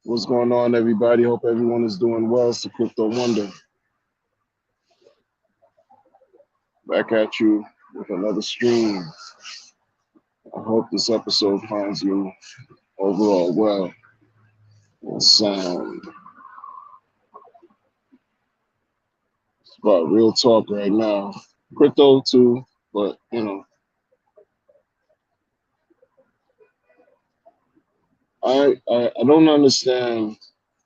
What's going on, everybody? Hope everyone is doing well. It's the Crypto Wonder back at you with another stream. I hope this episode finds you overall well and sound. It's about real talk right now. Crypto too, but I don't understand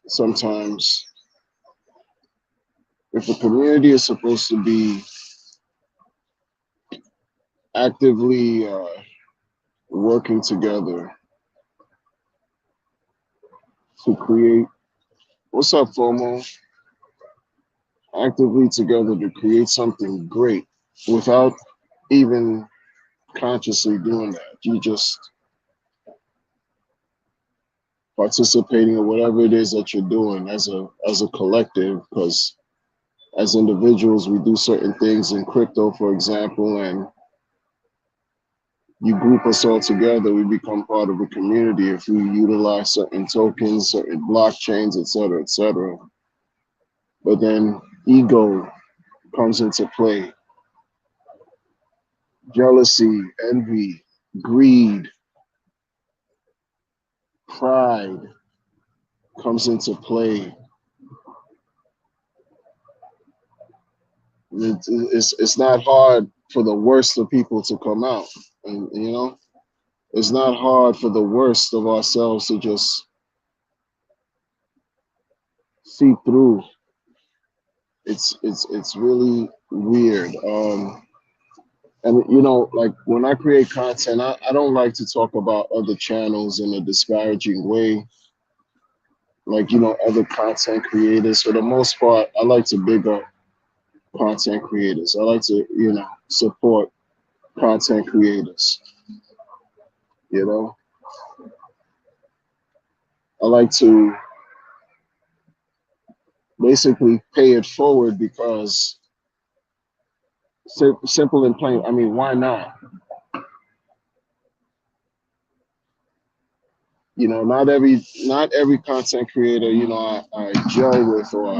sometimes if the community is supposed to be actively working together to create. What's up, FOMO? Actively together to create something great without even consciously doing that. You just participating in whatever it is that you're doing as a collective, because as individuals we do certain things in crypto, for example, and you group us all together, we become part of a community if we utilize certain tokens, certain blockchains, etc., etc. But then ego comes into play, jealousy, envy, greed, pride comes into play. It's not hard for the worst of people to come out, and it's not hard for the worst of ourselves to just see through. It's really weird. And like when I create content, I don't like to talk about other channels in a disparaging way. Like other content creators. For the most part, I like to big up content creators. I like to support content creators. You know, I like to basically pay it forward because simple and plain. I mean, why not? Not every content creator, I gel with, or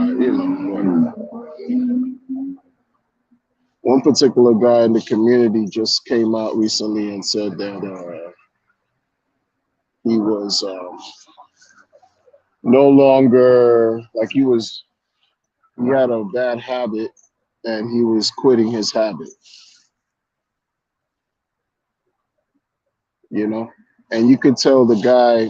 one particular guy in the community just came out recently and said that he was no longer like he had a bad habit and he was quitting his habit, you know? And you could tell the guy,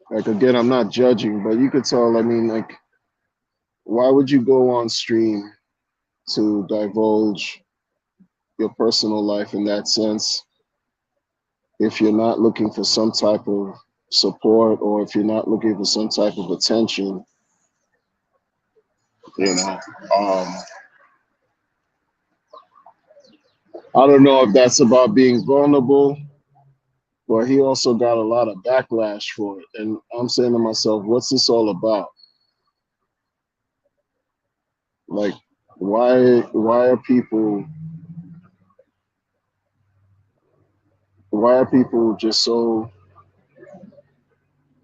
like, again, I'm not judging, but you could tell, I mean, like, why would you go on stream to divulge your personal life in that sense if you're not looking for some type of support, or if you're not looking for some type of attention, you know? Um, I don't know if that's about being vulnerable, but he also got a lot of backlash for it. And I'm saying to myself, what's this all about? Like, why are people just so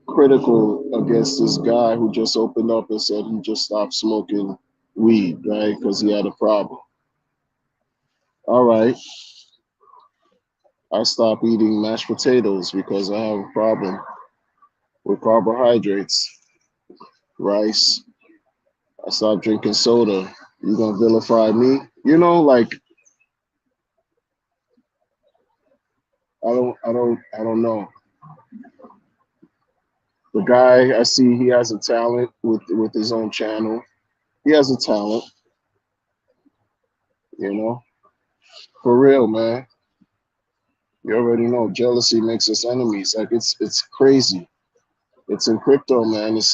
critical against this guy who just opened up and said he just stopped smoking weed, right? Because he had a problem. All right, I stopped eating mashed potatoes because I have a problem with carbohydrates, rice. I stopped drinking soda. You gonna vilify me? Like, I don't know. The guy, I see he has a talent with his own channel. He has a talent, you know, for real, man. You already know jealousy makes us enemies. Like, it's crazy. It's in crypto, man. It's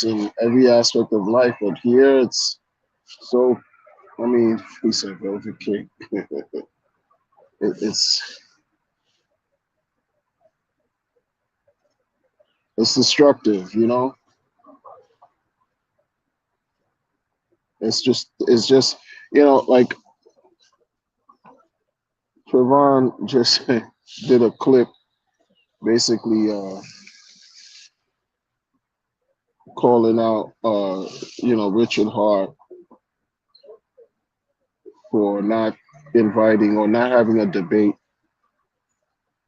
in every aspect of life, but here it's so. I mean, he said velvet cake. It's destructive, It's just like Trevon just did a clip basically calling out Richard Hart for not inviting or not having a debate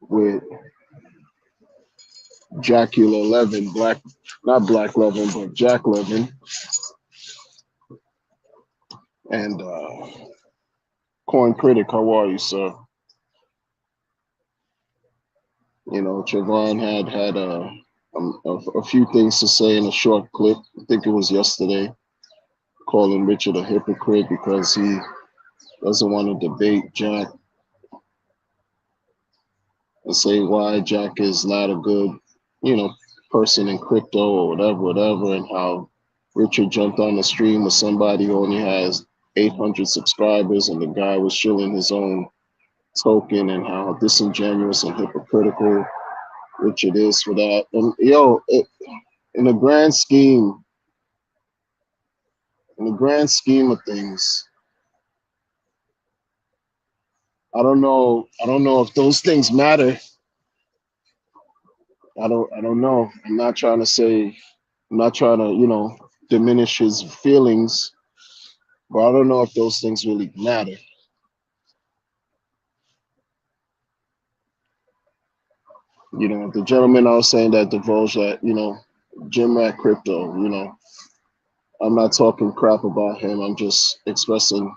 with Jackula Levin, not Black Levin, but Jack Levin, and Coin Critic. How are you, sir? Trayvon had a few things to say in a short clip. I think it was yesterday, calling Richard a hypocrite because he doesn't want to debate Jack and say why Jack is not a good, you know, person in crypto or whatever, and how Richard jumped on the stream with somebody who only has 800 subscribers, and the guy was shilling his own token, and how disingenuous and hypocritical Richard is for that. And in the grand scheme, of things, I don't know. I don't know if those things matter. I don't know. I'm not trying to say. I'm not trying to diminish his feelings, but I don't know if those things really matter. The gentleman I was saying that divulged that Jim Rat Crypto. I'm not talking crap about him. I'm just expressing.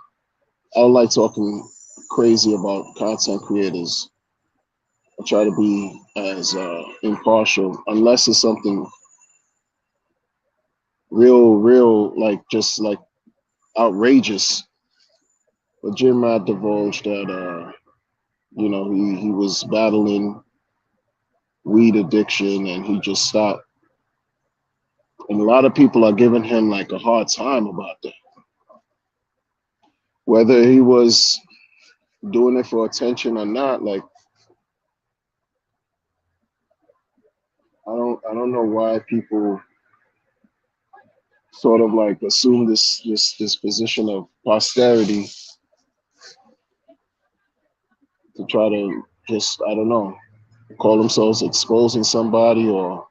I don't like talking crazy about content creators. I try to be as impartial, unless it's something real, like just like outrageous. But Jim Rat divulged that he was battling weed addiction and he just stopped. And a lot of people are giving him like a hard time about that. Whether he was doing it for attention or not, like I don't know why people sort of like assume this position of posterity to try to just, I don't know, call themselves exposing somebody or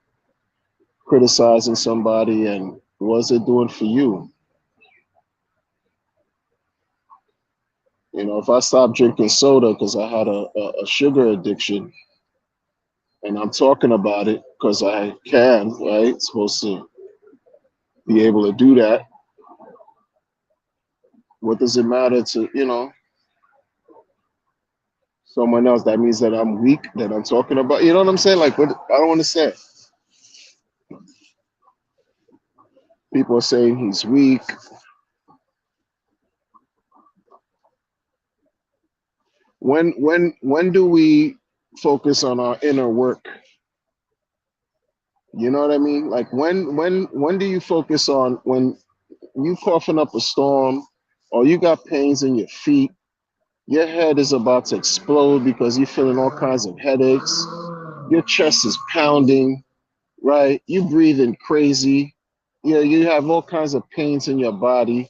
criticizing somebody, and what's it doing for you? If I stop drinking soda because I had a sugar addiction and I'm talking about it because I can, right? Supposed to be able to do that. What does it matter to, someone else? That means that I'm weak, that I'm talking about, you know what I'm saying? Like, what? I don't understand. People are saying he's weak. When do we focus on our inner work? You know what I mean? Like when do you focus on when you coughing up a storm or you got pains in your feet, your head is about to explode because you're feeling all kinds of headaches, your chest is pounding, right? You breathing crazy, you have all kinds of pains in your body.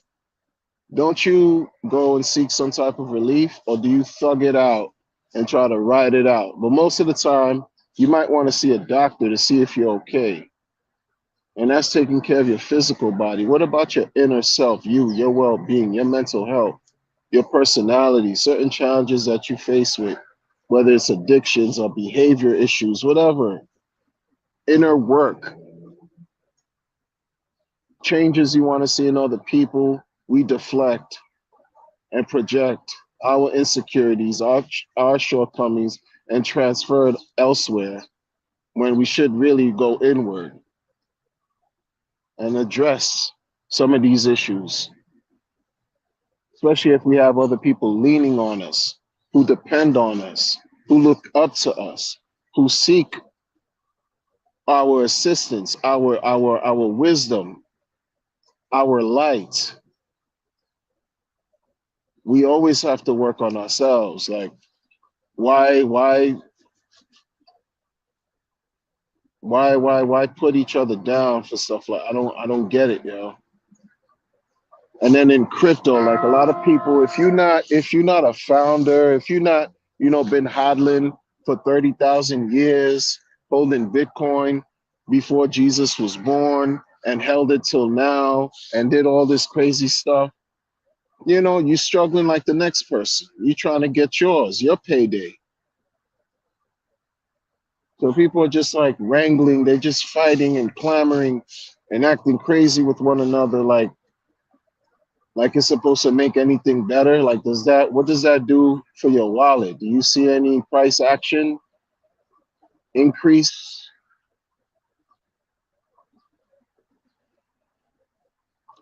Don't you go and seek some type of relief, or do you thug it out and try to ride it out? But most of the time, you might want to see a doctor to see if you're okay. And that's taking care of your physical body. What about your inner self, your well-being, your mental health, your personality, certain challenges that you face with, whether it's addictions or behavior issues, whatever, inner work, changes you want to see in other people, we deflect and project our insecurities, our shortcomings, and transfer it elsewhere when we should really go inward and address some of these issues, especially if we have other people leaning on us, who depend on us, who look up to us, who seek our assistance, our wisdom, our light. We always have to work on ourselves. Like, why put each other down for stuff like, I don't get it, yo. And then in crypto, like a lot of people, if you're not a founder, if you're not, been hodling for 30,000 years, holding Bitcoin before Jesus was born and held it till now and did all this crazy stuff. You know, you struggling like the next person. You trying to get yours, your payday. So people are just like wrangling, they're just fighting and clamoring and acting crazy with one another, like it's supposed to make anything better. Like, what does that do for your wallet? Do you see any price action increase?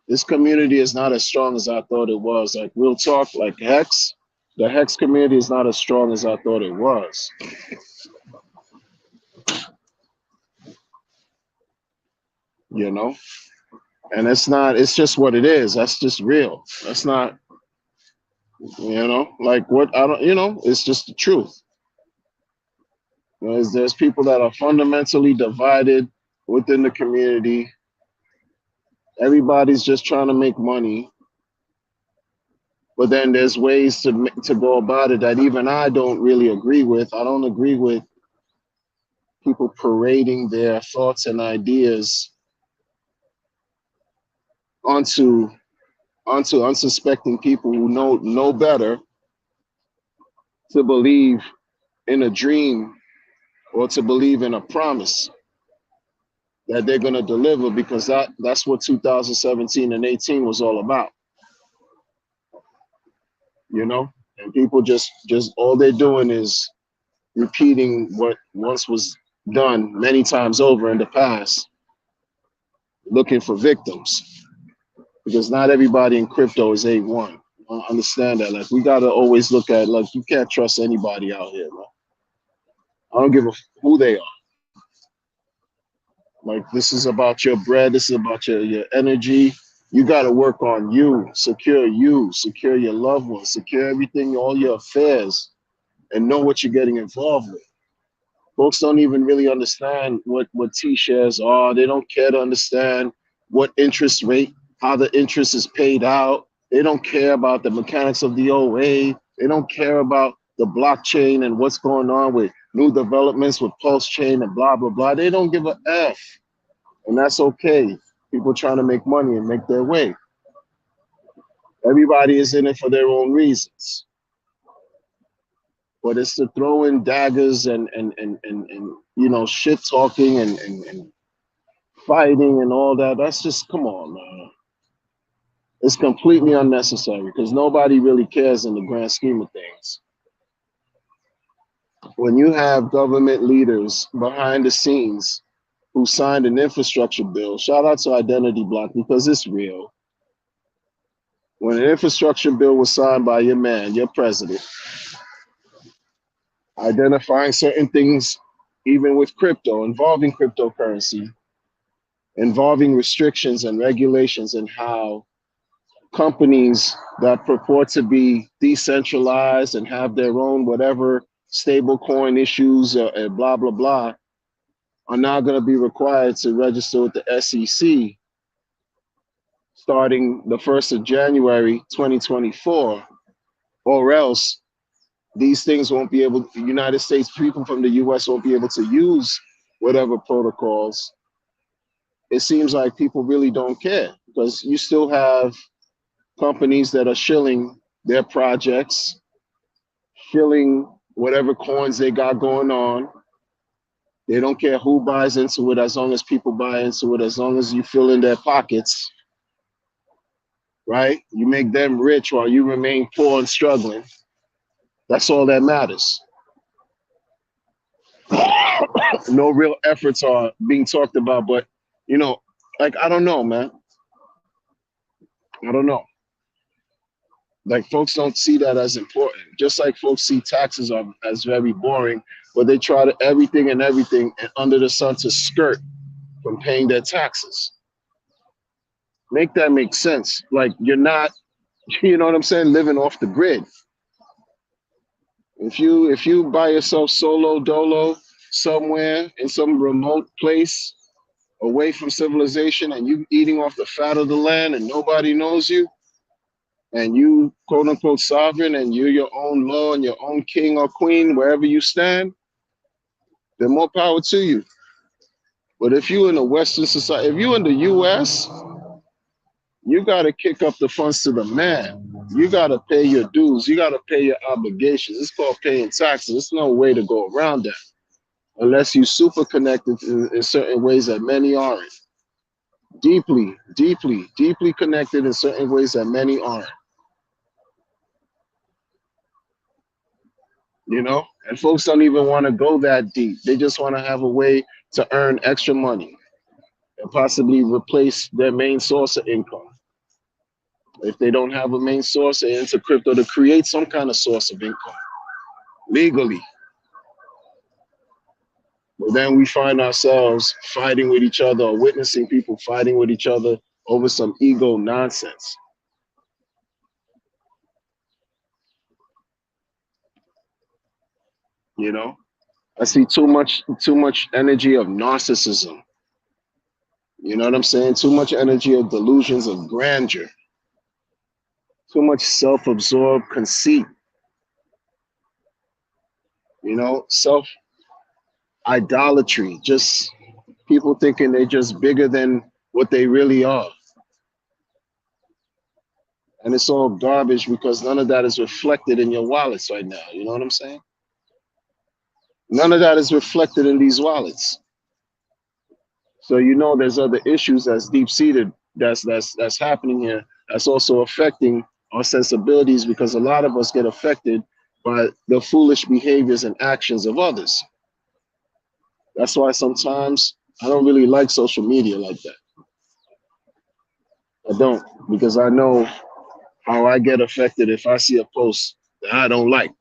This community is not as strong as I thought it was. Like, real talk, like Hex, the Hex community is not as strong as I thought it was. You know? And it's just what it is. That's just real. That's not, like what I don't, it's just the truth. There's people that are fundamentally divided within the community. Everybody's just trying to make money. But then there's ways to go about it that even I don't really agree with. I don't agree with people parading their thoughts and ideas onto unsuspecting people who know better, to believe in a dream or to believe in a promise that they're going to deliver, because that's what 2017 and 18 was all about. And people just all they're doing is repeating what once was done many times over in the past, looking for victims, because not everybody in crypto is A1. I understand that. Like, we got to always look at, like, you can't trust anybody out here, man. I don't give a who they are. Like, this is about your bread. This is about your energy. You got to work on you, secure your loved ones, secure everything, all your affairs, and know what you're getting involved with. Folks don't even really understand what T-shares are. They don't care to understand what interest rate, how the interest is paid out. They don't care about the mechanics of the OA. They don't care about the blockchain and what's going on with new developments with Pulse Chain and blah, blah, blah. They don't give a F. And that's okay. People trying to make money and make their way. Everybody is in it for their own reasons. But it's to throw in daggers and shit talking and fighting and all that. That's just, come on, man. It's completely unnecessary, because nobody really cares in the grand scheme of things. When you have government leaders behind the scenes who signed an infrastructure bill, shout out to Identity Block, because it's real. When an infrastructure bill was signed by your man, your president, identifying certain things, even with crypto, involving cryptocurrency, involving restrictions and regulations, and how companies that purport to be decentralized and have their own whatever stable coin issues and blah, blah, blah, are now going to be required to register with the SEC starting the 1st of January, 2024, or else these things won't be able, the United States, people from the US won't be able to use whatever protocols. It seems like people really don't care, because you still have companies that are shilling their projects, shilling whatever coins they got going on. They don't care who buys into it, as long as people buy into it, as long as you fill in their pockets, right? You make them rich while you remain poor and struggling. That's all that matters. No real efforts are being talked about, but like, I don't know, man. I don't know. Like, folks don't see that as important. Just like folks see taxes as very boring, but they try to everything and under the sun to skirt from paying their taxes. Make that make sense. Like, you're not, you know what I'm saying, living off the grid. If you by yourself solo dolo somewhere in some remote place away from civilization, and you eating off the fat of the land and nobody knows you, and you quote unquote sovereign, and you're your own law and your own king or queen wherever you stand, then more power to you. But if you in a Western society, if you in the US, you gotta kick up the funds to the man. You gotta pay your dues. You gotta pay your obligations. It's called paying taxes. There's no way to go around that unless you super connected in certain ways that many aren't. Deeply, deeply, deeply connected in certain ways that many aren't. You know, and folks don't even want to go that deep. They just want to have a way to earn extra money and possibly replace their main source of income. If they don't have a main source, they enter crypto to create some kind of source of income legally. But then we find ourselves fighting with each other or witnessing people fighting with each other over some ego nonsense. You know, I see too much energy of narcissism. You know what I'm saying? Too much energy of delusions of grandeur. Too much self-absorbed conceit. You know, self idolatry. Just people thinking they're just bigger than what they really are. And it's all garbage because none of that is reflected in your wallets right now. You know what I'm saying? None of that is reflected in these wallets. So you know there's other issues that's deep seated that's happening here that's also affecting our sensibilities because a lot of us get affected by the foolish behaviors and actions of others. That's why sometimes I don't really like social media like that. I don't, because I know how I get affected if I see a post that I don't like.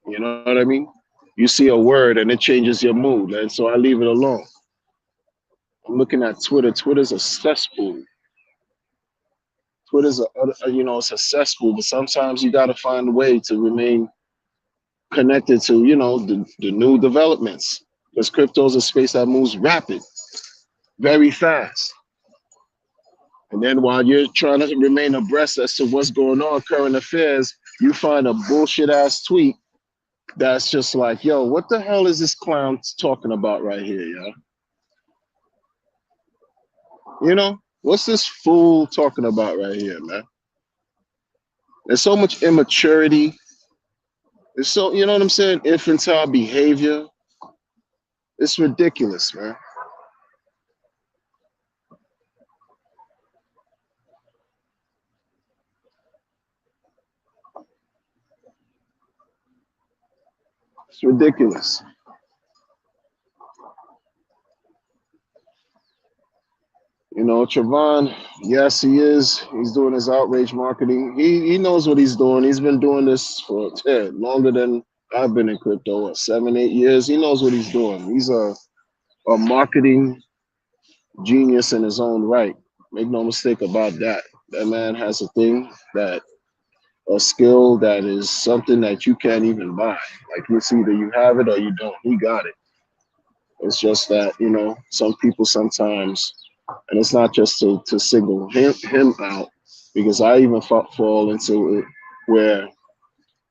You know what I mean? You see a word and it changes your mood, and so I leave it alone. I'm looking at Twitter. Twitter's a cesspool. Twitter's it's a cesspool, but sometimes you got to find a way to remain connected to, the new developments. Because crypto is a space that moves rapid, very fast. And then while you're trying to remain abreast as to what's going on, current affairs, you find a bullshit ass tweet that's just like, yo, what the hell is this clown talking about right here, yo? You know, what's this fool talking about right here, man? There's so much immaturity. There's so, you know what I'm saying? Infantile behavior. It's ridiculous, man. It's ridiculous. You know, Trevon, yes, he is. He's doing his outrage marketing. He knows what he's doing. He's been doing this for longer than I've been in crypto, what, 7, 8 years. He knows what he's doing. He's a marketing genius in his own right. Make no mistake about that. That man has a thing that a skill that is something that you can't even buy. Like it's either you have it or you don't. He got it. It's just that, some people sometimes, and it's not just to single him out, because I even fall into it where,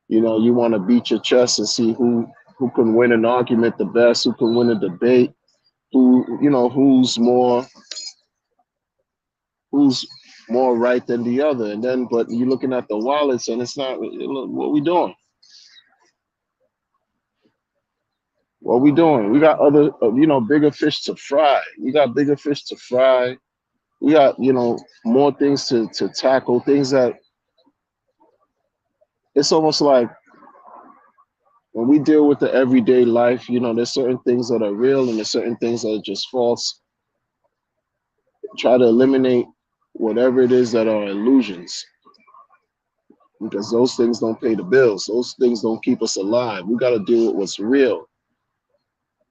you want to beat your chest and see who can win an argument the best, who can win a debate, who's more right than the other. And then, but you're looking at the wallets and it's not, what we doing? What we doing? We got other, bigger fish to fry. We got bigger fish to fry. We got, more things to tackle, things that it's almost like when we deal with the everyday life, there's certain things that are real and there's certain things that are just false. Try to eliminate whatever it is that are illusions, because those things don't pay the bills. Those things don't keep us alive. We got to deal with what's real.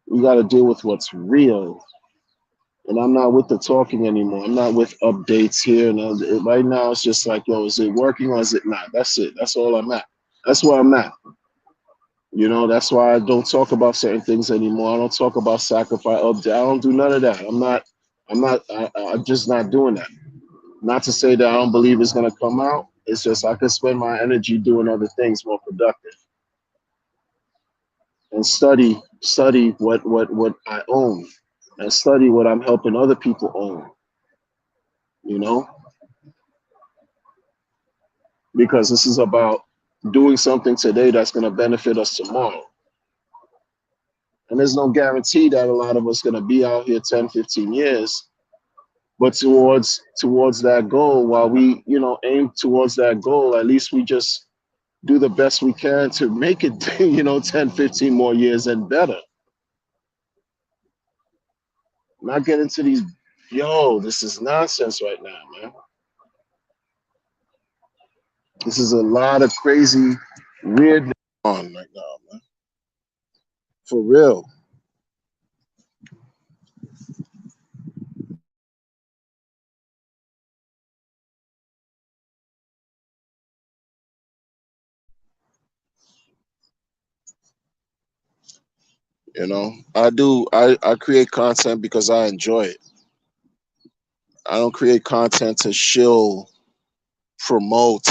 We got to deal with what's real. And I'm not with the talking anymore. I'm not with updates here. And right now, it's just like, yo, is it working or is it not? That's it. That's all I'm at. That's where I'm at. That's why I don't talk about certain things anymore. I don't talk about sacrifice, update. I don't do none of that. I'm just not doing that. Not to say that I don't believe it's going to come out. It's just I could spend my energy doing other things more productive. and study what I own, and study what I'm helping other people own, you know, because this is about doing something today that's going to benefit us tomorrow. And there's no guarantee that a lot of us going to be out here 10, 15 years, but towards that goal, while we, aim towards that goal, at least we just do the best we can to make it, 10, 15 more years and better. Not get into these, this is nonsense right now, man. This is a lot of crazy, weird on right now, man. For real. I create content because I enjoy it. I don't create content to shill, promote,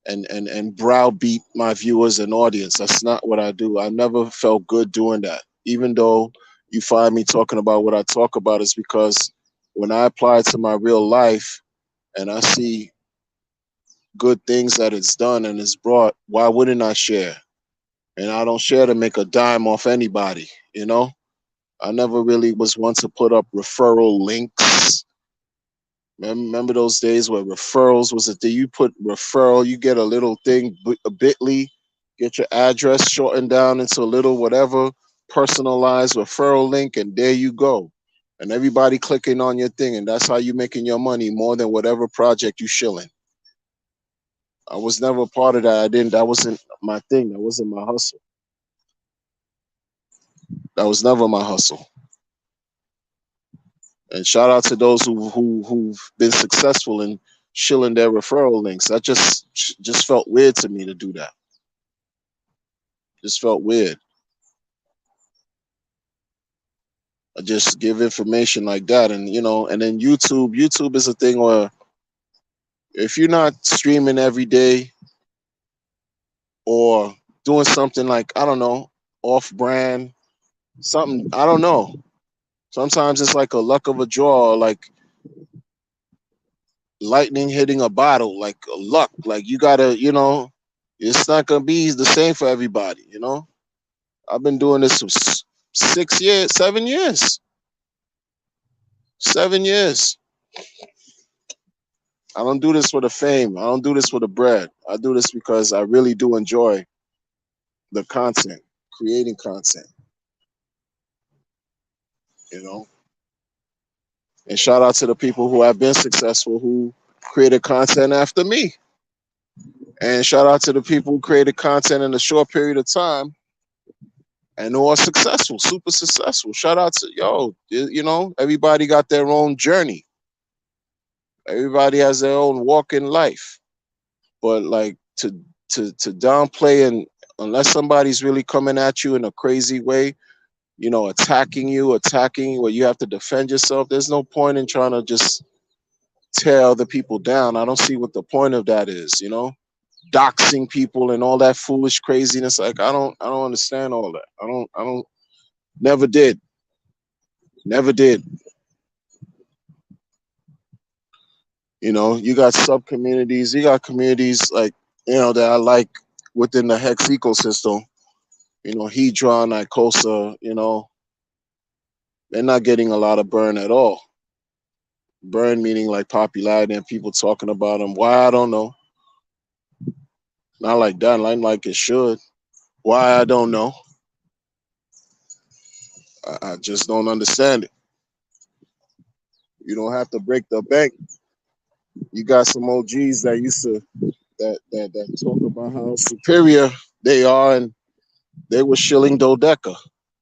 and browbeat my viewers and audience. That's not what I do. I never felt good doing that. Even though you find me talking about what I talk about, is because when I apply it to my real life and I see good things that it's done and it's brought, why wouldn't I share? And I don't share to make a dime off anybody, you know? I never really was one to put up referral links. Remember those days where referrals was a thing? You put referral, you get a little thing, a bit.ly, get your address shortened down into a little whatever personalized referral link, and there you go. And everybody clicking on your thing, and that's how you making your money more than whatever project you shilling. I was never a part of that. That wasn't my thing. That wasn't my hustle. That was never my hustle. And shout out to those who've been successful in shilling their referral links. That just felt weird to me to do that. Just felt weird. I just give information like that, and and then YouTube is a thing where if you're not streaming every day or doing something like, I don't know, off brand, something, I don't know. Sometimes it's like a luck of a draw, like lightning hitting a bottle, like a luck. Like you gotta, it's not gonna be the same for everybody. I've been doing this for 6 years, 7 years, 7 years. I don't do this for the fame. I don't do this for the bread. I do this because I really do enjoy the content, creating content, you know. And shout out to the people who have been successful who created content after me. And shout out to the people who created content in a short period of time and who are successful, super successful. Shout out to everybody got their own journey. Everybody has their own walk in life. But like to downplay, and unless somebody's really coming at you in a crazy way, attacking where you have to defend yourself, there's no point in trying to just tear other people down. I don't see what the point of that is. Doxing people and all that foolish craziness. Like I don't understand all that. I don't never did. Never did. You got sub communities, you got communities like, that I like within the Hex ecosystem. Hedron, Icosa, they're not getting a lot of burn at all. Burn meaning like popularity and people talking about them. Why? I don't know. Not like that, like it should. Why? I don't know. I just don't understand it. You don't have to break the bank. You got some OGs that used to that talk about how superior they are, and they were shilling Dodeca.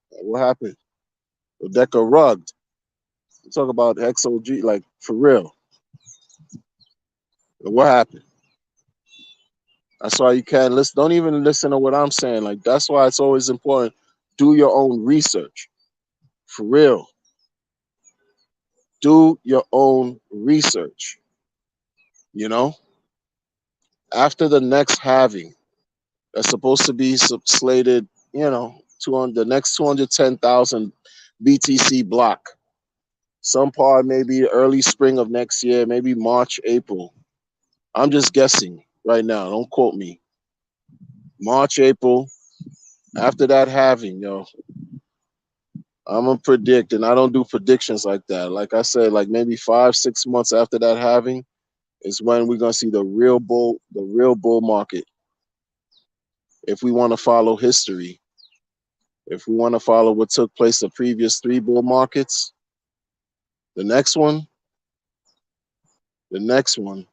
What happened? Dodeca rugged. You talk about XOG, like for real. What happened? That's why you can't listen. Don't even listen to what I'm saying. Like that's why it's always important. Do your own research. For real. Do your own research. You know? After the next halving, that's supposed to be slated you know, 200, the next 210,000 BTC block. Some part maybe early spring of next year, maybe March, April. I'm just guessing right now. Don't quote me. March, April. After that halving, yo, I'm gonna predict, and I don't do predictions like that. Like I said, like maybe 5, 6 months after that halving is when we're gonna see the real bull market. If we want to follow history, if we want to follow what took place the previous three bull markets, the next one, the next one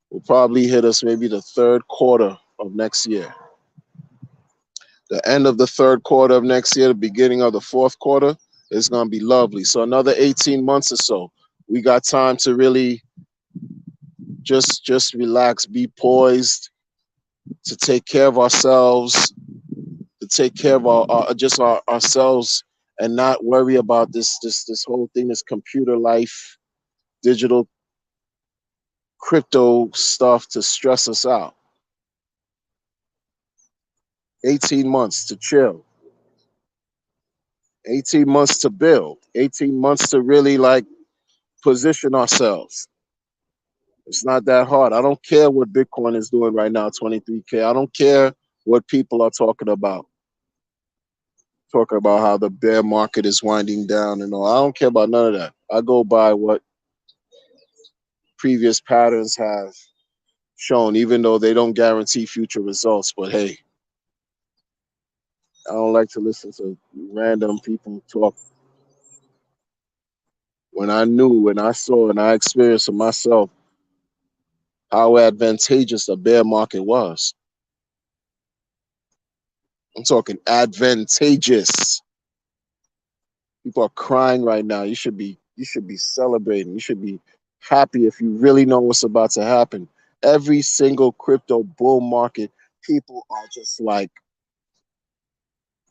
will probably hit us maybe the third quarter of next year. The end of the third quarter of next year, the beginning of the fourth quarter is gonna be lovely. So another 18 months or so, we got time to really just relax, be poised, to take care of ourselves, to take care of ourselves, and not worry about this whole thing, this computer life, digital crypto stuff to stress us out. 18 months to chill, 18 months to build, 18 months to really like position ourselves. It's not that hard. I don't care what Bitcoin is doing right now, 23K. I don't care what people are talking about how the bear market is winding down and all. I don't care about none of that. I go by what previous patterns have shown, even though they don't guarantee future results. But hey, I don't like to listen to random people talk when I knew and I saw and I experienced for myself how advantageous the bear market was. I'm talking advantageous. People are crying right now. You should be celebrating. You should be happy if you really know what's about to happen. Every single crypto bull market, people are just like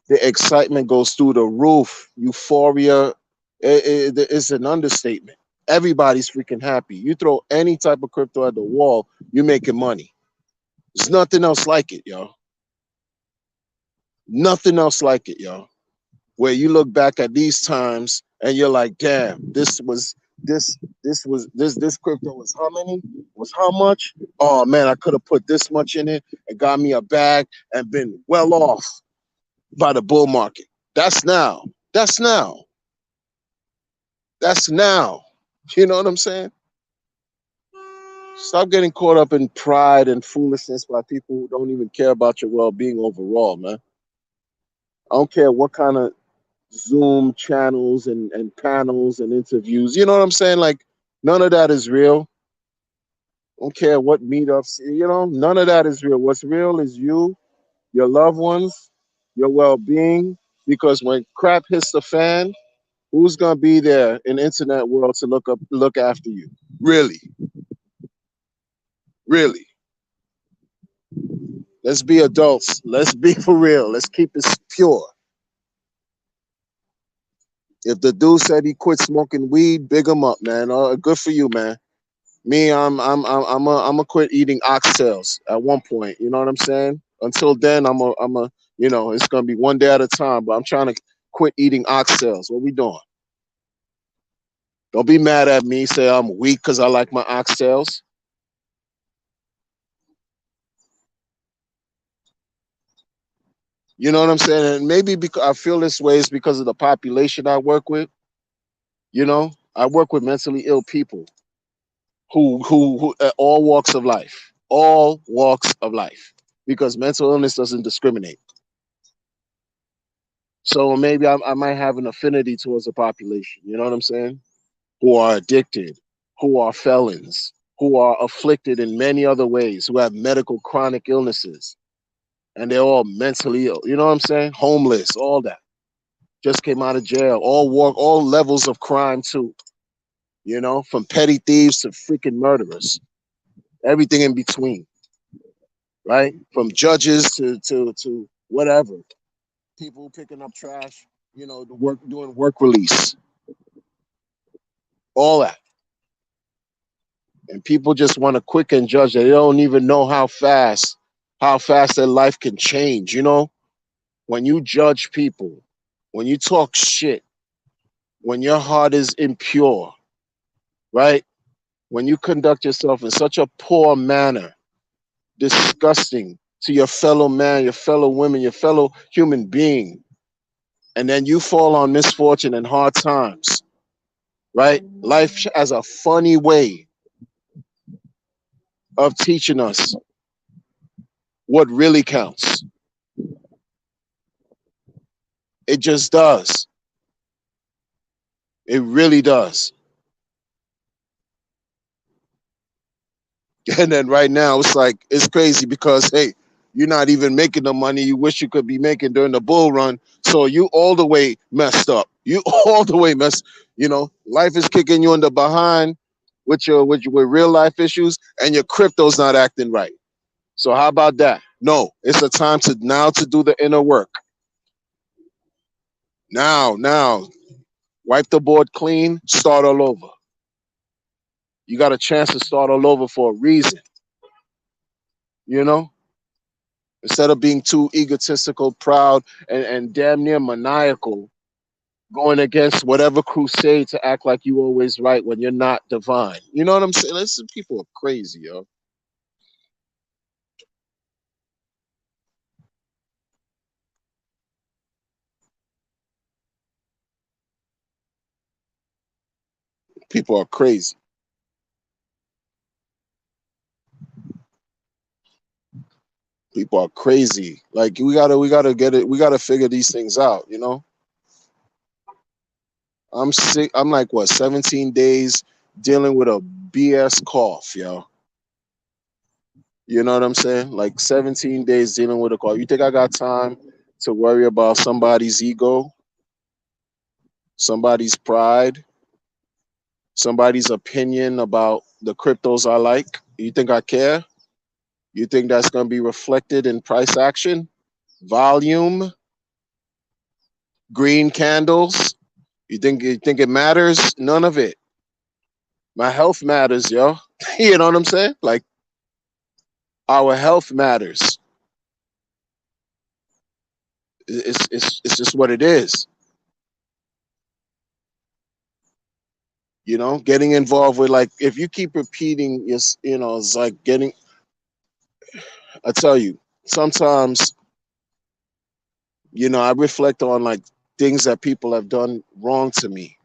the excitement goes through the roof. Euphoria is an understatement. Everybody's freaking happy. You throw any type of crypto at the wall, you're making money. There's nothing else like it, yo. Nothing else like it, yo. Where you look back at these times and you're like, damn, this crypto was how many? Was how much? Oh man, I could have put this much in it and got me a bag and been well off by the bull market. That's now. That's now. That's now. You know what I'm saying? Stop getting caught up in pride and foolishness by people who don't even care about your well-being overall, man. I don't care what kind of Zoom channels and panels and interviews. You know what I'm saying? Like, none of that is real. I don't care what meetups, none of that is real. What's real is you, your loved ones, your well being. Because when crap hits the fan, who's gonna be there in the internet world to look after you? Really? Really? Let's be adults. Let's be for real. Let's keep it pure. If the dude said he quit smoking weed, big him up, man. Good for you, man. Me, I'm a quit eating oxtails at one point. You know what I'm saying? Until then, it's gonna be one day at a time. But I'm trying to quit eating oxtails. What we doing? Don't be mad at me. Say I'm weak because I like my oxtails. You know what I'm saying? And maybe because I feel this way is because of the population I work with. I work with mentally ill people who all walks of life, all walks of life, because mental illness doesn't discriminate. So maybe I might have an affinity towards the population. You know what I'm saying? Who are addicted, who are felons, who are afflicted in many other ways, who have medical chronic illnesses, and they're all mentally ill. You know what I'm saying? Homeless, all that. Just came out of jail. All levels of crime too. From petty thieves to freaking murderers, everything in between, right? From judges to whatever, people picking up trash, the work doing work release, all that. And people just want to quick and judge. They don't even know how fast their life can change. when you judge people, when you talk shit, when your heart is impure, right? When you conduct yourself in such a poor manner, disgusting to your fellow man, your fellow women, your fellow human being, and then you fall on misfortune and hard times, right? Life has a funny way of teaching us what really counts. It just does. It really does. And then right now, it's like, it's crazy because, hey, you're not even making the money you wish you could be making during the bull run. So you all the way messed up. You all the way messed, life is kicking you in the behind with real life issues, and your crypto's not acting right. So how about that? No, it's a time to now to do the inner work. Now, wipe the board clean, start all over. You got a chance to start all over for a reason, you know? Instead of being too egotistical, proud, and damn near maniacal, going against whatever crusade to act like you always right when you're not divine. You know what I'm saying? Listen, people are crazy, yo. People are crazy. People are crazy. Like we gotta get it. We gotta figure these things out. I'm sick. I'm like what 17 days dealing with a BS cough, yo. You know what I'm saying? Like 17 days dealing with a cough. You think I got time to worry about somebody's ego, somebody's pride, somebody's opinion about the cryptos I like? You think I care? You think that's gonna be reflected in price action, volume, green candles? You think it matters? None of it. My health matters, yo. You know what I'm saying? Like our health matters. It's just what it is. Getting involved with, like, if you keep repeating, it's like getting. I tell you, sometimes I reflect on like things that people have done wrong to me.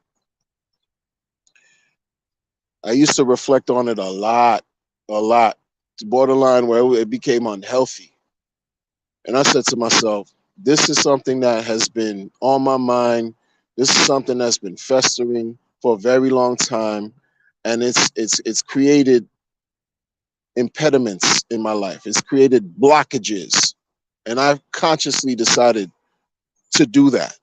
I used to reflect on it a lot, to borderline where it became unhealthy. And I said to myself, this is something that has been on my mind. This is something that's been festering for a very long time, and it's created impediments in my life. It's created blockages, and I've consciously decided to do that.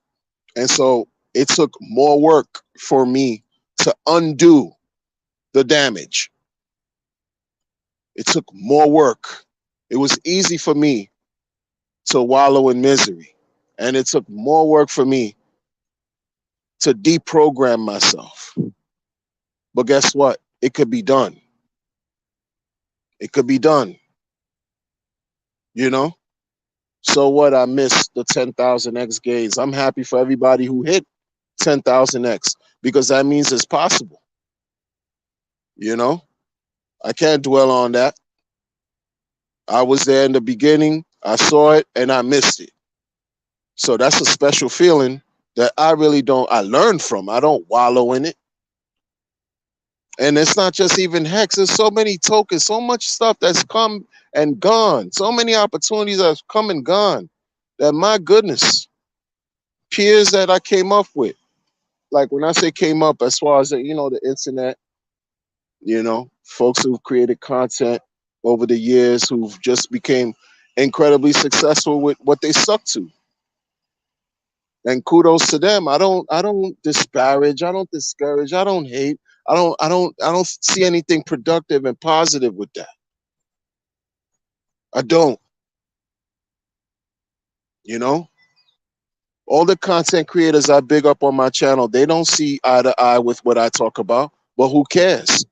And so it took more work for me to undo the damage. It took more work. It was easy for me to wallow in misery, and it took more work for me to deprogram myself. But guess what? It could be done. It could be done, you know? So what? I missed the 10,000x gains. I'm happy for everybody who hit 10,000x, because that means it's possible, you know? I can't dwell on that. I was there in the beginning, I saw it, and I missed it. So that's a special feeling that I learn from. I don't wallow in it. And it's not just even Hex. There's so many tokens, so much stuff that's come and gone, so many opportunities that's come and gone, that, my goodness, peers that I came up with. Like, when I say came up, as far as the internet, folks who've created content over the years, who've just became incredibly successful with what they stuck to. And kudos to them. I don't disparage, I don't discourage, I don't hate. I don't see anything productive and positive with that. I don't, you know? All the content creators I big up on my channel, they don't see eye to eye with what I talk about, but who cares?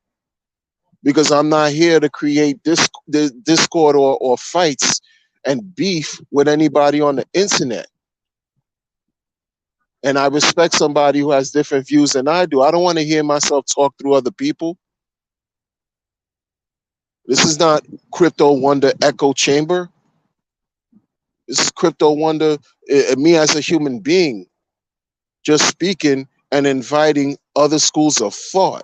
Because I'm not here to create discord or fights and beef with anybody on the internet. And I respect somebody who has different views than I do. I don't want to hear myself talk through other people. This is not Crypto Wonder echo chamber. This is Crypto Wonder, me as a human being, just speaking and inviting other schools of thought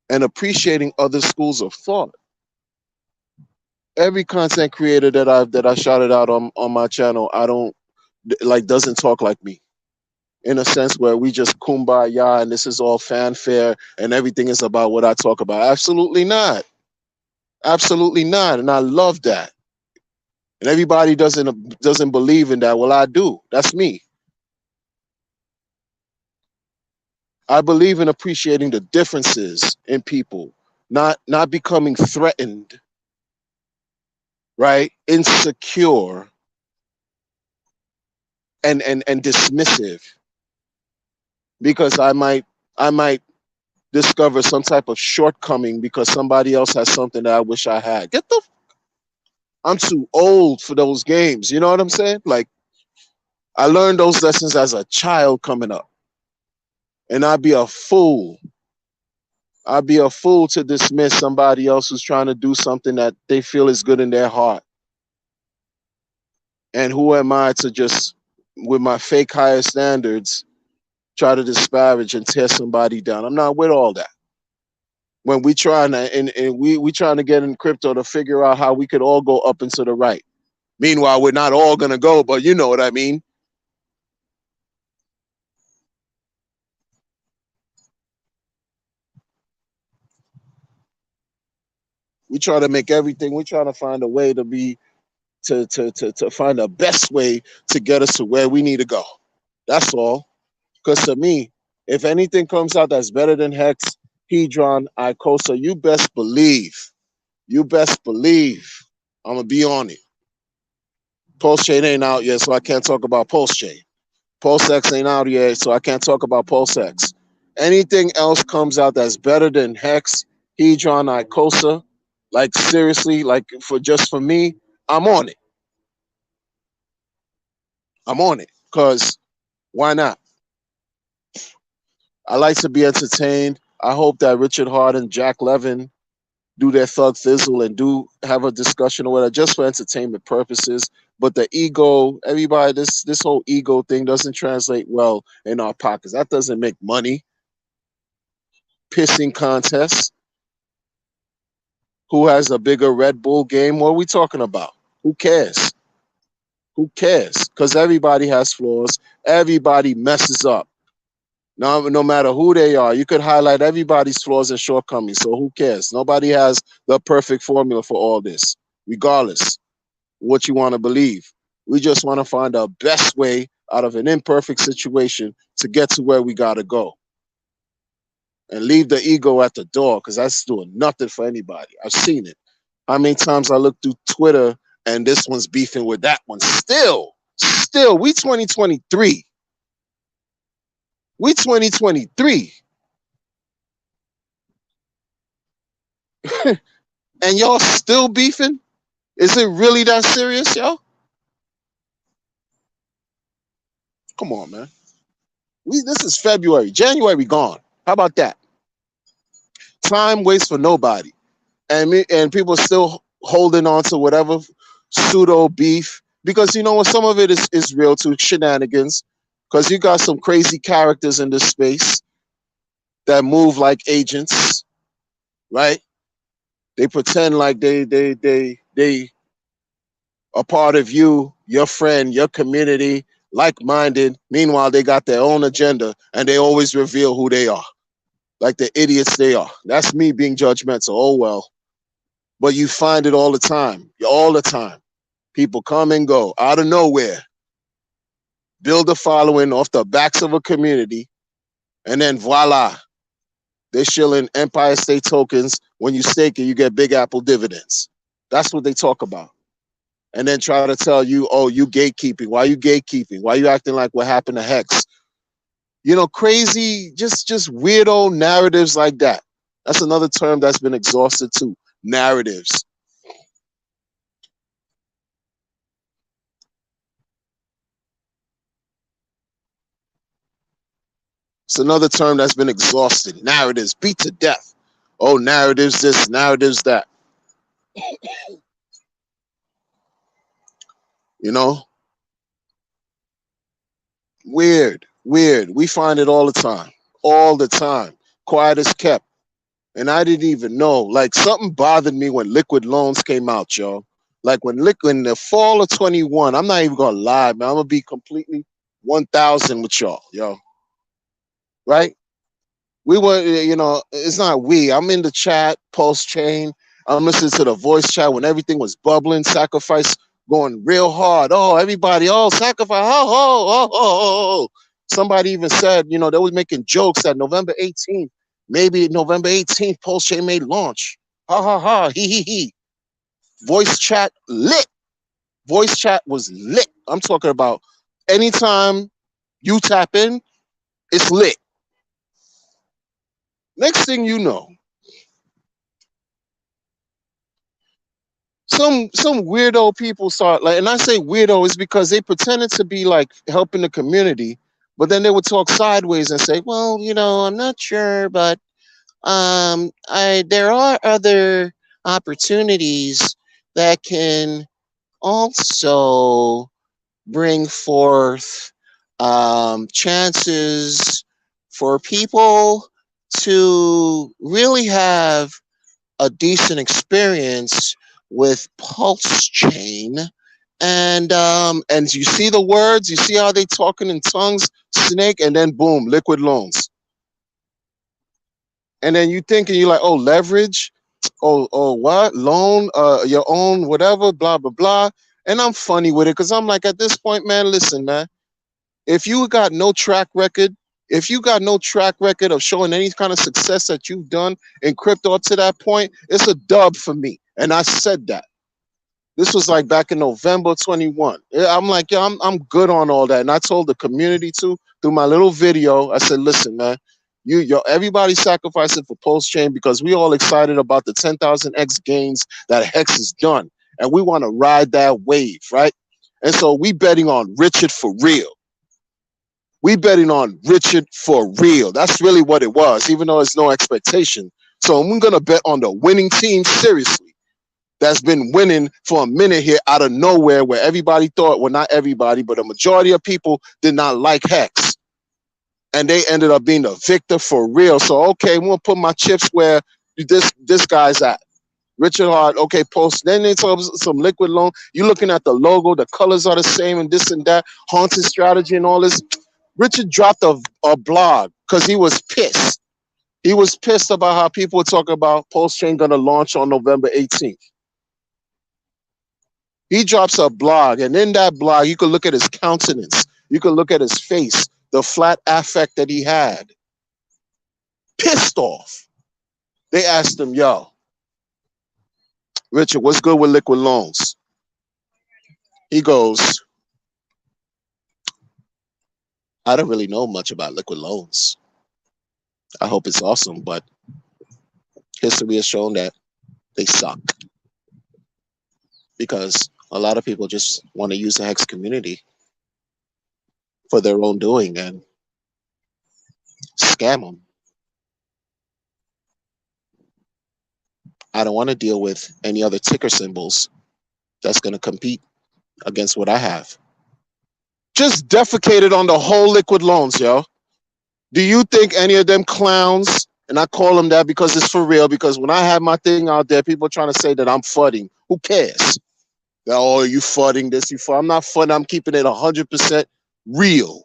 and appreciating other schools of thought. Every content creator that I shouted out on my channel, I don't like doesn't talk like me. In a sense where we just kumbaya and this is all fanfare and everything is about what I talk about. Absolutely not. Absolutely not. And I love that. And everybody doesn't believe in that. Well, I do. That's me. I believe in appreciating the differences in people, not becoming threatened, right? Insecure and dismissive because I might discover some type of shortcoming because somebody else has something that I wish I had. I'm too old for those games. You know what I'm saying? Like I learned those lessons as a child coming up. And I'd be a fool to dismiss somebody else who's trying to do something that they feel is good in their heart. And who am I to just, with my fake higher standards, try to disparage and tear somebody down? I'm not with all that. When we trying to and we trying to get in crypto to figure out how we could all go up and to the right. Meanwhile, we're not all gonna go, but you know what I mean. We try to make everything. We try to find a way to be to find the best way to get us to where we need to go. That's all. Because to me, if anything comes out that's better than Hex, Hedron, Icosa, you best believe I'm gonna be on it. Pulse Chain ain't out yet, so I can't talk about Pulse Chain. Pulse X ain't out yet, so I can't talk about Pulse X. Anything else comes out that's better than Hex, Hedron, Icosa, like seriously, like for me, I'm on it. I'm on it. Cause why not? I like to be entertained. I hope that Richard Hart and Jack Levin do their thug thizzle and do have a discussion or whatever, just for entertainment purposes. But the ego, everybody, this whole ego thing doesn't translate well in our pockets. That doesn't make money. Pissing contests. Who has a bigger Red Bull game? What are we talking about? Who cares? Who cares? Because everybody has flaws. Everybody messes up. No matter who they are, you could highlight everybody's flaws and shortcomings. So who cares? Nobody has the perfect formula for all this, regardless what you want to believe. We just want to find the best way out of an imperfect situation to get to where we got to go and leave the ego at the door because that's doing nothing for anybody. I've seen it. How many times I look through Twitter and this one's beefing with that one? Still, we 2023. We 2023. And y'all still beefing? Is it really that serious, yo? Come on, man. This is February. January gone. How about that? Time waits for nobody. And people are still holding on to whatever pseudo beef. Because you know what, some of it is real too, shenanigans. Because you got some crazy characters in this space that move like agents, right? They pretend like they a part of you, your friend, your community, like-minded. Meanwhile, they got their own agenda and they always reveal who they are, like the idiots they are. That's me being judgmental. Oh well. But you find it all the time. All the time. People come and go out of nowhere, build a following off the backs of a community, and then voila, they're shilling Empire State tokens. When you stake it, you get Big Apple dividends. That's what they talk about. And then try to tell you, oh, you gatekeeping. Why you gatekeeping? Why you acting like what happened to Hex? You know, crazy, just weirdo narratives like that. That's another term that's been exhausted too. Narratives. It's another term that's been exhausted. Narratives, beat to death. Oh, narratives this, narratives that. You know, weird, weird. We find it all the time, all the time. Quiet as kept. And I didn't even know. Like something bothered me when Liquid Loans came out, yo. Like when in the fall of 21, I'm not even gonna lie, man. I'm gonna be completely 1,000 with y'all, yo. Right? We were, it's not we. I'm in the chat, post chain. I'm listening to the voice chat when everything was bubbling, sacrifice going real hard. Oh, everybody, oh, sacrifice, oh. Somebody even said, they was making jokes that November 18th, maybe November 18th, post chain may launch. Ha ha ha, he. Voice chat lit. Voice chat was lit. I'm talking about anytime you tap in, it's lit. Next thing you know, some weirdo people start like, and I say weirdo is because they pretended to be like helping the community, but then they would talk sideways and say, well, I'm not sure, but I there are other opportunities that can also bring forth chances for people to really have a decent experience with Pulse Chain. And you see the words, you see how they talking in tongues, snake, and then boom, Liquid Loans. And then you thinking, you're like, oh, leverage, what loan, your own whatever, blah blah blah. And I'm funny with it because I'm like, at this point, man, listen, man, if you got no track record, if you got no track record of showing any kind of success that you've done in crypto up to that point, it's a dub for me. And I said that. This was like back in November 21. I'm like, yeah, I'm good on all that. And I told the community too, through my little video, I said, listen, man, everybody sacrificing for Pulse Chain because we all excited about the 10,000x gains that Hex has done. And we want to ride that wave, right? And so we betting on Richard for real. We betting on Richard for real. That's really what it was, even though it's no expectation. So we're going to bet on the winning team seriously. That's been winning for a minute here out of nowhere where everybody thought, well, not everybody, but a majority of people did not like Hex. And they ended up being the victor for real. So, okay, I'm going to put my chips where this guy's at. Richard Hart, okay, post. Then they talk some Liquid Loan. You're looking at the logo, the colors are the same and this and that, haunted strategy and all this. Richard dropped a blog because he was pissed. He was pissed about how people were talking about Pulse Chain going to launch on November 18th. He drops a blog, and in that blog, you can look at his countenance. You can look at his face, the flat affect that he had. Pissed off. They asked him, yo, Richard, what's good with Liquid Loans? He goes, I don't really know much about Liquid Loans. I hope it's awesome, but history has shown that they suck. Because a lot of people just want to use the Hex community for their own doing and scam them. I don't want to deal with any other ticker symbols that's going to compete against what I have. Just defecated on the whole Liquid Loans, yo. Do you think any of them clowns, and I call them that because it's for real, because when I have my thing out there, people are trying to say that I'm fudding. Who cares? Oh, you fudding this, you fudding. I'm not fudding. I'm keeping it 100% real.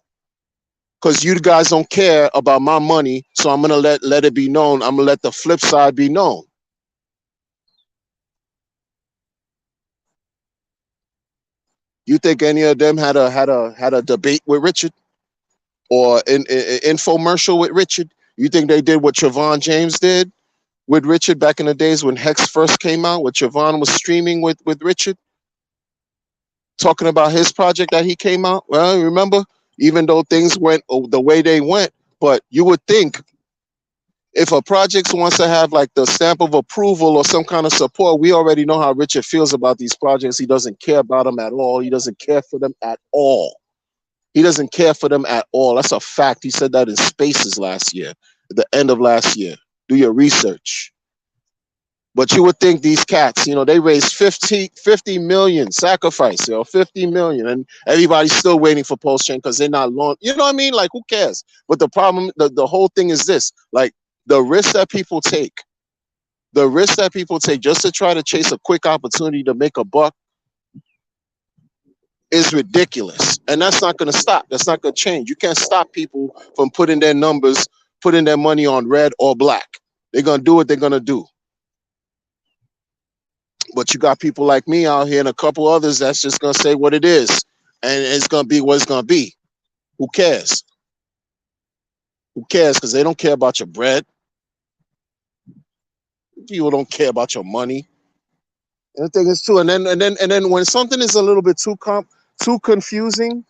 Because you guys don't care about my money, so I'm going to let it be known. I'm going to let the flip side be known. You think any of them had a debate with Richard or an infomercial with Richard? You think they did what Trevon James did with Richard back in the days when Hex first came out, when Trevon was streaming with Richard, talking about his project that he came out? Well, remember, even though things went the way they went, but you would think if a project wants to have like the stamp of approval or some kind of support, we already know how Richard feels about these projects. He doesn't care about them at all. He doesn't care for them at all. He doesn't care for them at all. That's a fact. He said that in Spaces last year, at the end of last year. Do your research. But you would think these cats, they raised 50 million sacrifice, 50 million, and everybody's still waiting for Pulse Chain because they're not long. You know what I mean? Like, who cares? But the problem, the whole thing is this: like, the risk that people take, just to try to chase a quick opportunity to make a buck is ridiculous. And that's not going to stop. That's not going to change. You can't stop people from putting their money on red or black. They're going to do what they're going to do. But you got people like me out here and a couple others that's just gonna say what it is, and it's gonna be what it's gonna be. Who cares? Who cares? Because they don't care about your bread. People don't care about your money. And the thing is too, and then when something is a little bit too confusing,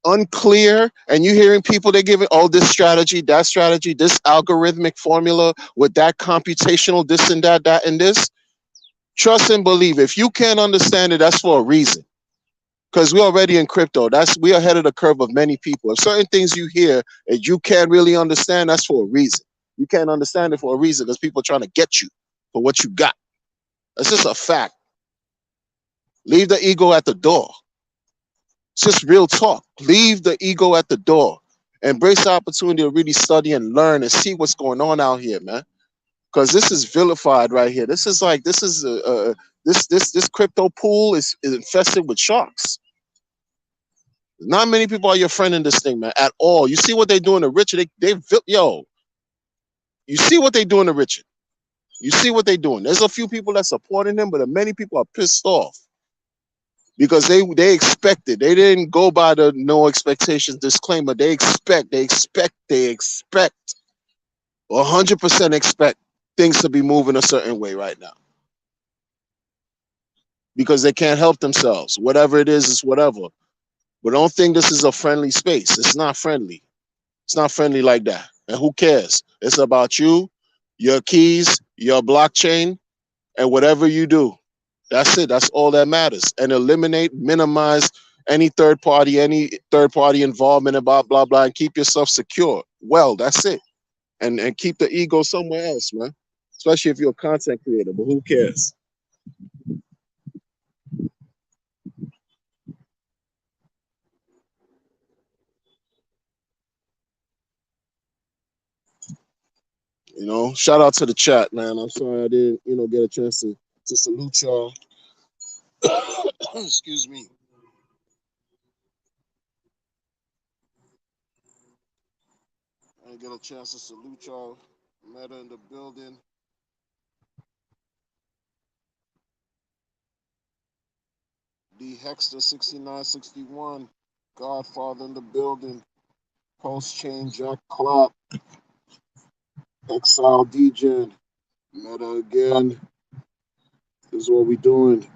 unclear, and you hearing people they giving this strategy, that strategy, this algorithmic formula with that computational this and that and this. Trust and believe. If you can't understand it, that's for a reason. Because we're already in crypto. We are ahead of the curve of many people. If certain things you hear and you can't really understand, that's for a reason. You can't understand it for a reason because people are trying to get you for what you got. That's just a fact. Leave the ego at the door. It's just real talk. Leave the ego at the door. Embrace the opportunity to really study and learn and see what's going on out here, man. Because this is vilified right here. This is this crypto pool is infested with sharks. Not many people are your friend in this thing, man, at all. You see what they doing to Richard? You see what they doing to Richard? You see what they doing? There's a few people that supporting him, but many people are pissed off because they expected. They didn't go by the no expectations disclaimer. They expect 100% expect things to be moving a certain way right now because they can't help themselves. Whatever it is whatever. But don't think this is a friendly space. It's not friendly. It's not friendly like that. And who cares? It's about you, your keys, your blockchain, and whatever you do. That's it. That's all that matters. And minimize any third party involvement and blah, blah, blah, and keep yourself secure. Well, that's it. And keep the ego somewhere else, man. Especially if you're a content creator, but who cares? Shout out to the chat, man. I'm sorry I didn't, get a chance to salute y'all. Excuse me. I didn't get a chance to salute y'all. Meta in the building. D Hexter 6961. Godfather in the building. Post Chain Jack Clap. Exile DJ. Meta again. This is what we doing.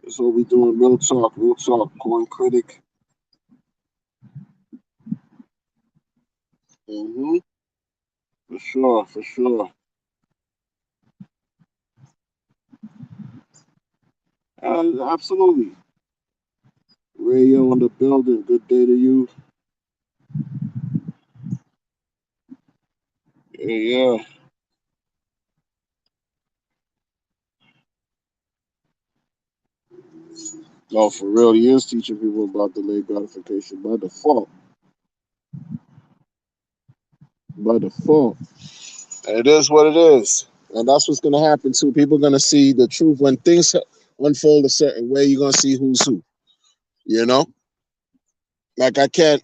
This is what we doing. Real talk. Real talk. Coin Critic. Mm-hmm. For sure. For sure. Absolutely. Rayo in the building. Good day to you. Yeah. No, for real. He is teaching people about delayed gratification by default. By default. And it is what it is. And that's what's going to happen too. People are going to see the truth when things unfold a certain way. You're going to see who's who. You know, like I can't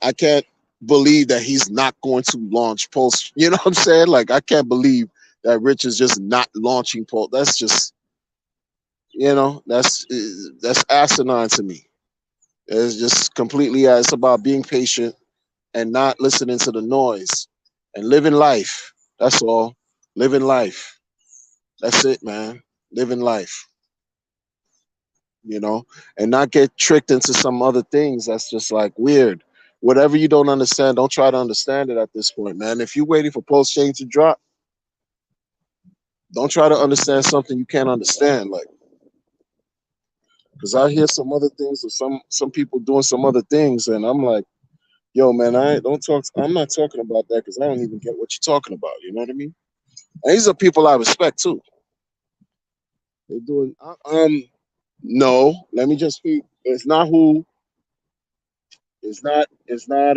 believe that he's not going to launch Pulse. You know what I'm saying? Like I can't believe that Rich is just not launching Pulse. That's just, that's asinine to me. It's just completely. It's about being patient and not listening to the noise and living life. That's all. Living life. That's it, man. Living life. you know, and not get tricked into some other things that's just like weird. Whatever you don't understand, don't try to understand it at this point, man. If you're waiting for Pulse Chain to drop, don't try to understand something you can't understand. Like, Because I hear some other things or some people doing some other things, and I'm like, yo, man, I don't talk. I'm not talking about that because I don't even get what you're talking about. You know what I mean? And these are people I respect too. They're doing no. Let me just speak. It's not who. It's not. It's not.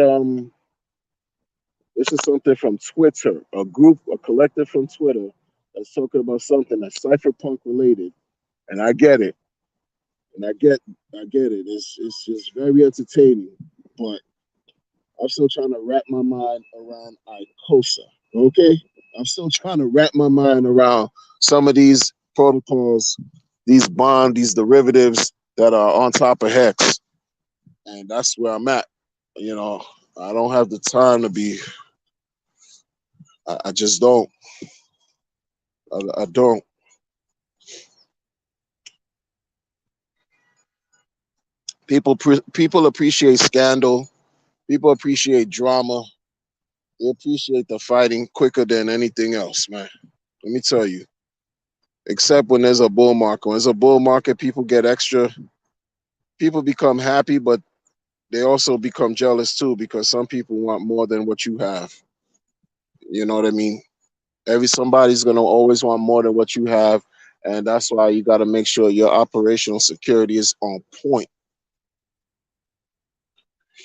This is something from Twitter. A group, a collective from Twitter that's talking about something that's cypherpunk related, and I get it. And I get it. It's just very entertaining, but I'm still trying to wrap my mind around ICOSA. Okay, I'm still trying to wrap my mind around some of these protocols, these bonds, these derivatives that are on top of Hex, and that's where I'm at. You know, I don't have the time to be. I just don't. I don't. People appreciate scandal. People appreciate drama. They appreciate the fighting quicker than anything else, man. Let me tell you. Except when there's a bull market. When there's a bull market, people get extra. People become happy, but they also become jealous too because some people want more than what you have. You know what I mean? Somebody's gonna always want more than what you have, and that's why you got to make sure your operational security is on point.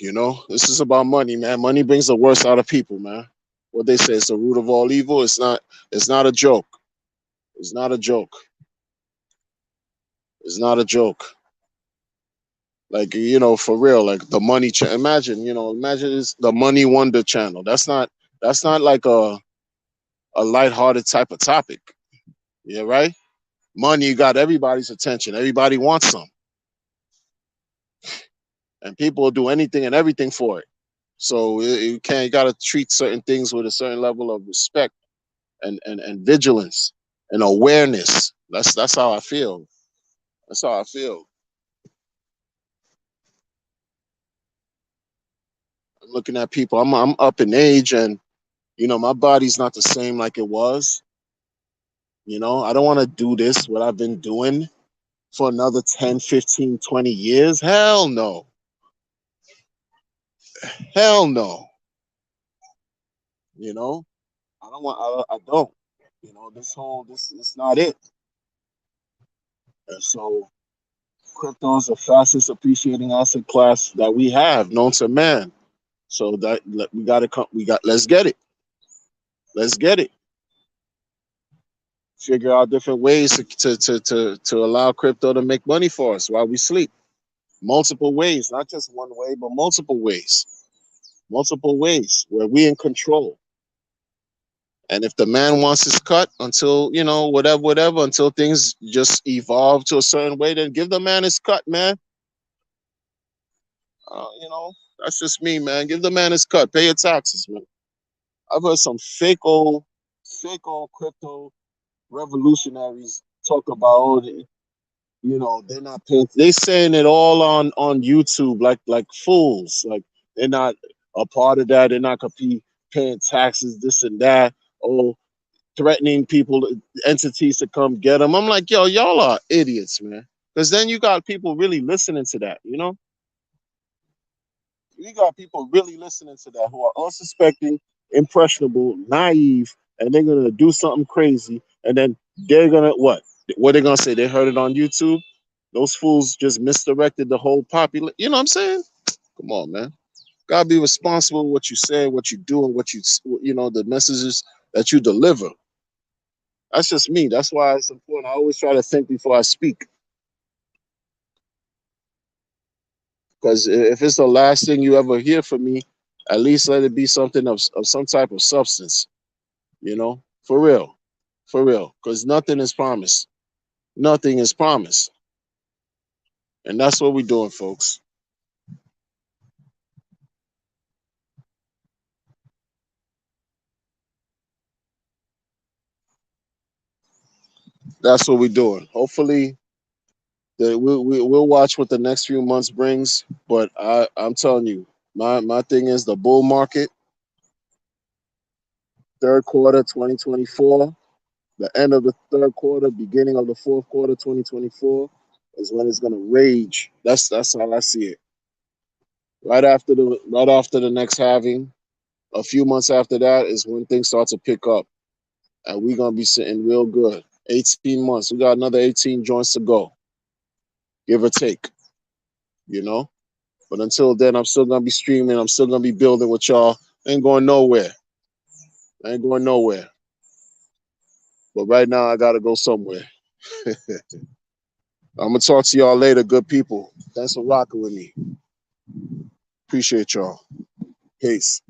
You know, this is about money, man. Money brings the worst out of people, man. What they say, it's the root of all evil. It's not. It's not a joke. It's not a joke. It's not a joke. Like, for real, like the money. Imagine, imagine it's the Money Wonder channel. That's not like a lighthearted type of topic. Yeah, right. Money got everybody's attention. Everybody wants some, and people will do anything and everything for it. So you got to treat certain things with a certain level of respect and vigilance and awareness. That's how I feel. That's how I feel. I'm looking at people. I'm up in age, and my body's not the same like it was. I don't want to do this what I've been doing for another 10, 15, 20 years. Hell no. Hell no. You know, I don't want. I don't. This is not it. And so crypto is the fastest appreciating asset class that we have known to man. So that we got to come. We got. Let's get it. Let's get it. Figure out different ways to allow crypto to make money for us while we sleep. Multiple ways, not just one way, but multiple ways. Multiple ways where we in control. And if the man wants his cut until, whatever, until things just evolve to a certain way, then give the man his cut, man. That's just me, man. Give the man his cut. Pay your taxes, man. I've heard some fake old crypto revolutionaries talk about, they're not paying. They saying it all on YouTube, like fools. Like they're not a part of that. They're not gonna be paying taxes, this and that. Oh, threatening people, entities to come get them. I'm like, yo, y'all are idiots, man. Because then you got people really listening to that. You got people really listening to that who are unsuspecting, impressionable, naive, and they're gonna do something crazy, and then they're gonna what? What they gonna say? They heard it on YouTube. Those fools just misdirected the whole population. You know what I'm saying? Come on, man. Gotta be responsible with what you say, what you do, and the messages that you deliver. That's just me. That's why it's important. I always try to think before I speak. Because if it's the last thing you ever hear from me, at least let it be something of some type of substance, for real. For real. Because nothing is promised. Nothing is promised. And that's what we're doing, folks. That's what we're doing. Hopefully, we'll watch what the next few months brings. But I'm telling you, my thing is the bull market, third quarter 2024, the end of the third quarter, beginning of the fourth quarter 2024. is when it's gonna rage. That's how I see it. Right after the next halving, a few months after that is when things start to pick up, and we're gonna be sitting real good. 18 months. We got another 18 joints to go, give or take. You know. But until then, I'm still gonna be streaming. I'm still gonna be building with y'all. Ain't going nowhere. Ain't going nowhere. But right now, I gotta go somewhere. I'm gonna talk to y'all later, good people. Thanks for rocking with me. Appreciate y'all. Peace.